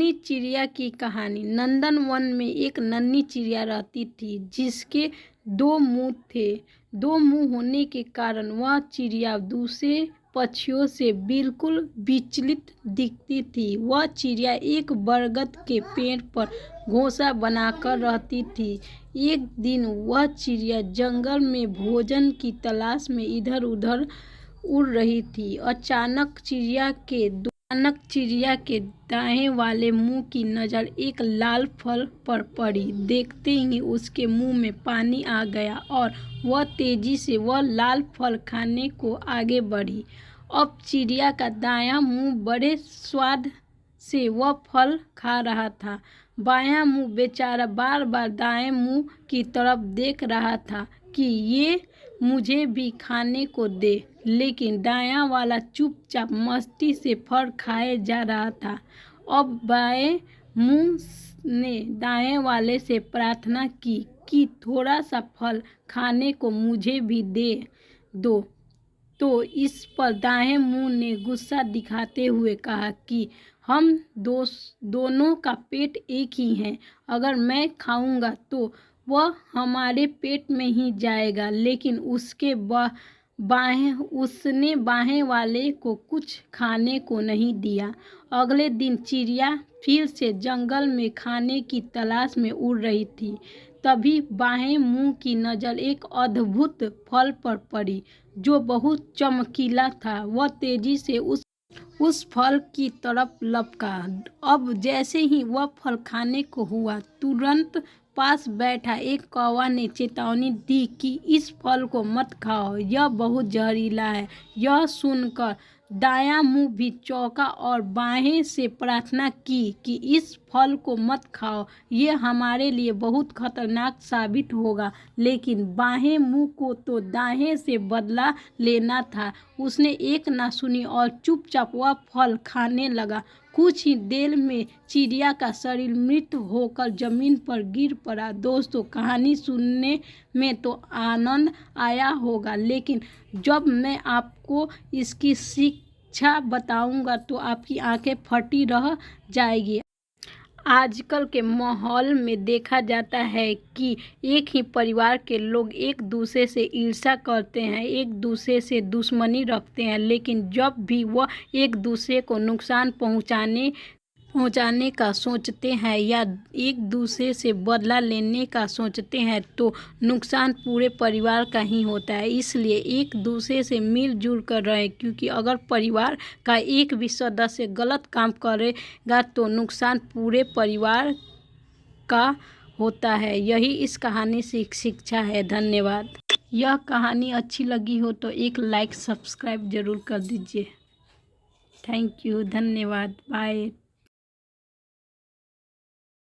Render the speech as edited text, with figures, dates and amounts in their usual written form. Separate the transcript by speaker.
Speaker 1: नन्ही चिड़िया की कहानी। नंदन वन में एक नन्ही चिड़िया रहती थी जिसके 2 मुंह थे। 2 मुंह होने के कारण वह चिड़िया दूसरे पक्षियों से बिल्कुल विचलित दिखती थी। वह चिड़िया एक बरगद के पेड़ पर घोंसला बनाकर रहती थी। एक दिन वह चिड़िया जंगल में भोजन की तलाश में इधर उधर उड़ रही थी। अचानक चिड़िया के दाएं वाले मुंह की नज़र एक लाल फल पर पड़ी। देखते ही उसके मुंह में पानी आ गया और वह तेजी से वह लाल फल खाने को आगे बढ़ी। अब चिड़िया का दायां मुंह बड़े स्वाद से वह फल खा रहा था। बायां मुंह बेचारा बार बार दाएं मुंह की तरफ देख रहा था कि ये मुझे भी खाने को दे, लेकिन दायां वाला चुपचाप मस्ती से फल खाए जा रहा था। अब बाएं मुंह ने दाएं वाले से प्रार्थना की कि थोड़ा सा फल खाने को मुझे भी दे दो। तो इस पर दाएं मुंह ने गुस्सा दिखाते हुए कहा कि हम दोनों का पेट एक ही है। अगर मैं खाऊंगा तो वह हमारे पेट में ही जाएगा। लेकिन उसने बाएं वाले को कुछ खाने को नहीं दिया। अगले दिन चिड़िया फिर से जंगल में खाने की तलाश में उड़ रही थी। तभी बाएं मुंह की नज़र एक अद्भुत फल पर पड़ी जो बहुत चमकीला था। वह तेजी से उस फल की तरफ लपका। अब जैसे ही वह फल खाने को हुआ, तुरंत पास बैठा एक कौवा ने चेतावनी दी कि इस फल को मत खाओ, यह बहुत जहरीला है। यह सुनकर दायां मुंह भी चौंका और बाएं से प्रार्थना की कि इस फल को मत खाओ, ये हमारे लिए बहुत खतरनाक साबित होगा। लेकिन बाएं मुंह को तो दाएं से बदला लेना था। उसने एक ना सुनी और चुपचाप वह फल खाने लगा। कुछ ही देर में चिड़िया का शरीर मृत होकर जमीन पर गिर पड़ा। दोस्तों, कहानी सुनने में तो आनंद आया होगा, लेकिन जब मैं आपको इसकी शिक्षा बताऊंगा तो आपकी आंखें फटी रह जाएगी। आजकल के माहौल में देखा जाता है कि एक ही परिवार के लोग एक दूसरे से ईर्ष्या करते हैं, एक दूसरे से दुश्मनी रखते हैं। लेकिन जब भी वह एक दूसरे को नुकसान पहुंचाने का सोचते हैं या एक दूसरे से बदला लेने का सोचते हैं तो नुकसान पूरे परिवार का ही होता है। इसलिए एक दूसरे से मिलजुल कर रहें, क्योंकि अगर परिवार का एक भी सदस्य गलत काम करेगा तो नुकसान पूरे परिवार का होता है। यही इस कहानी से एक शिक्षा है। धन्यवाद। यह कहानी अच्छी लगी हो तो एक लाइक सब्सक्राइब ज़रूर कर दीजिए। Thank you. धन्यवाद। बाय।